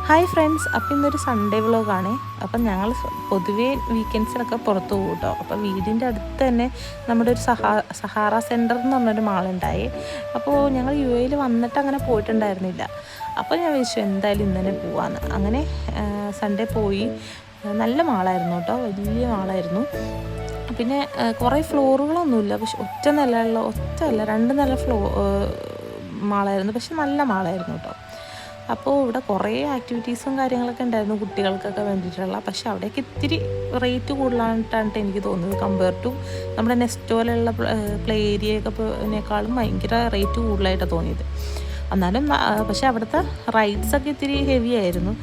Hi friends, അപ്പോൾ ഇന്നൊരു Sunday വ്ളോഗാണ്. അപ്പം ഞങ്ങൾ പൊതുവേ വീക്കെൻഡ്സിലൊക്കെ പുറത്ത് പോകും കേട്ടോ. അപ്പോൾ വീടിൻ്റെ അടുത്ത് തന്നെ നമ്മുടെ ഒരു സഹാറ സെൻറ്റർ എന്ന് പറഞ്ഞൊരു മാളുണ്ടായി. അപ്പോൾ ഞങ്ങൾ യു എയിൽ വന്നിട്ട് അങ്ങനെ പോയിട്ടുണ്ടായിരുന്നില്ല. അപ്പോൾ ഞാൻ വിചാരിച്ചു എന്തായാലും ഇന്ന് തന്നെ പോവാന്ന്. അങ്ങനെ സൺഡേ പോയി. നല്ല മാളായിരുന്നു കേട്ടോ, വലിയ മാളായിരുന്നു. പിന്നെ കുറേ ഫ്ലോറുകളൊന്നുമില്ല, പക്ഷെ ഒറ്റ അല്ല 2 നില മാളായിരുന്നു. പക്ഷെ നല്ല മാളായിരുന്നു കേട്ടോ. അപ്പോൾ ഇവിടെ കുറേ ആക്ടിവിറ്റീസും കാര്യങ്ങളൊക്കെ ഉണ്ടായിരുന്നു കുട്ടികൾക്കൊക്കെ വേണ്ടിയിട്ടുള്ള. പക്ഷെ അവിടേക്ക് ഇത്തിരി റേറ്റ് കൂടുതലായിട്ടാണ് എനിക്ക് തോന്നുന്നത്. കമ്പയർ ടു നമ്മുടെ നെസ്റ്റോയിലുള്ള പ്ലേ ഏരിയയൊക്കെക്കാളും ഭയങ്കര റേറ്റ് കൂടുതലായിട്ടാണ് തോന്നിയത്. എന്നാലും പക്ഷെ അവിടുത്തെ റൈഡ്സൊക്കെ ഇത്തിരി ഹെവി ആയിരുന്നു.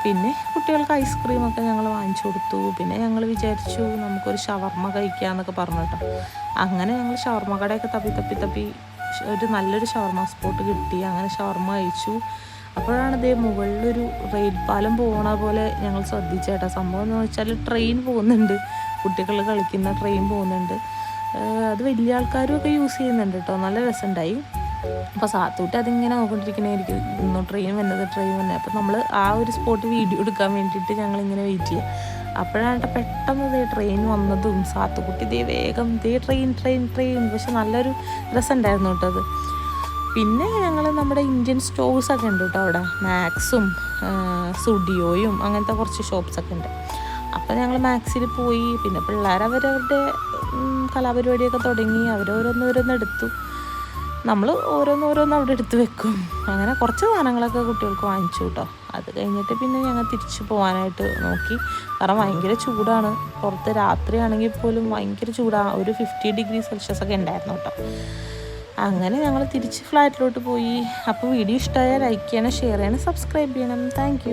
പിന്നെ കുട്ടികൾക്ക് ഐസ്ക്രീമൊക്കെ ഞങ്ങൾ വാങ്ങിച്ചു കൊടുത്തു. പിന്നെ ഞങ്ങൾ വിചാരിച്ചു നമുക്കൊരു ഷവർമ്മ കഴിക്കാമെന്നൊക്കെ പറഞ്ഞു കേട്ടോ. അങ്ങനെ ഞങ്ങൾ ഷവർമ്മ കടയൊക്കെ തപ്പി ഒരു നല്ലൊരു ഷവർമ്മ സ്പോട്ട് കിട്ടി. അങ്ങനെ ഷവർമ്മ കഴിച്ചു. അപ്പോഴാണ് ഇതേ മുകളിലൊരു റെയിൽ പാലം പോകണ പോലെ ഞങ്ങൾ ശ്രദ്ധിച്ചേട്ടാ. സംഭവം എന്ന് വെച്ചാൽ ട്രെയിൻ പോകുന്നുണ്ട്, കുട്ടികൾ കളിക്കുന്ന ട്രെയിൻ പോകുന്നുണ്ട്. അത് വലിയ ആൾക്കാരും ഒക്കെ യൂസ് ചെയ്യുന്നുണ്ട് കേട്ടോ. നല്ല രസമുണ്ടായി. അപ്പോൾ സാത്തൂട്ടി അതിങ്ങനെ നോക്കിക്കൊണ്ടിരിക്കണായിരിക്കും ട്രെയിൻ വന്നത്. അപ്പോൾ നമ്മൾ ആ ഒരു സ്പോട്ട് വീഡിയോ എടുക്കാൻ വേണ്ടിയിട്ട് ഞങ്ങളിങ്ങനെ വെയിറ്റ് ചെയ്യുക. അപ്പോഴാണ് പെട്ടെന്ന് ട്രെയിൻ വന്നതും സാത്തുകുട്ടി വേഗം ട്രെയിൻ. പക്ഷെ നല്ലൊരു രസമുണ്ടായിരുന്നു കേട്ടോ അത്. പിന്നെ ഞങ്ങൾ നമ്മുടെ ഇന്ത്യൻ സ്റ്റോഴ്സൊക്കെ ഉണ്ട് കേട്ടോ അവിടെ. മാക്സും സ്റ്റുഡിയോയും അങ്ങനത്തെ കുറച്ച് ഷോപ്സൊക്കെ ഉണ്ട്. അപ്പോൾ ഞങ്ങൾ മാക്സിൽ പോയി. പിന്നെ പിള്ളേർ അവരവരുടെ കലാപരിപാടിയൊക്കെ തുടങ്ങി. അവരോരോന്നോരോന്ന് എടുത്തു. നമ്മൾ ഓരോന്നോരോന്ന് അവിടെ എടുത്ത് വെക്കും. അങ്ങനെ കുറച്ച് സാധനങ്ങളൊക്കെ കുട്ടികൾക്ക് വാങ്ങിച്ചു കേട്ടോ. അത് കഴിഞ്ഞിട്ട് പിന്നെ ഞങ്ങൾ തിരിച്ചു പോകാനായിട്ട് നോക്കി. കാരണം ഭയങ്കര ചൂടാണ് പുറത്ത്. രാത്രിയാണെങ്കിൽ പോലും ഭയങ്കര ചൂടാണ്. ഒരു 50 ഡിഗ്രി സെൽഷ്യസ് ഒക്കെ ഉണ്ടായിരുന്നു കേട്ടോ. അങ്ങനെ ഞങ്ങൾ തിരിച്ച് ഫ്ലാറ്റിലോട്ട് പോയി. അപ്പോൾ വീഡിയോ ഇഷ്ടമായാൽ ലൈക്ക് ചെയ്യണം, ഷെയർ ചെയ്യണം, സബ്സ്ക്രൈബ് ചെയ്യണം. താങ്ക്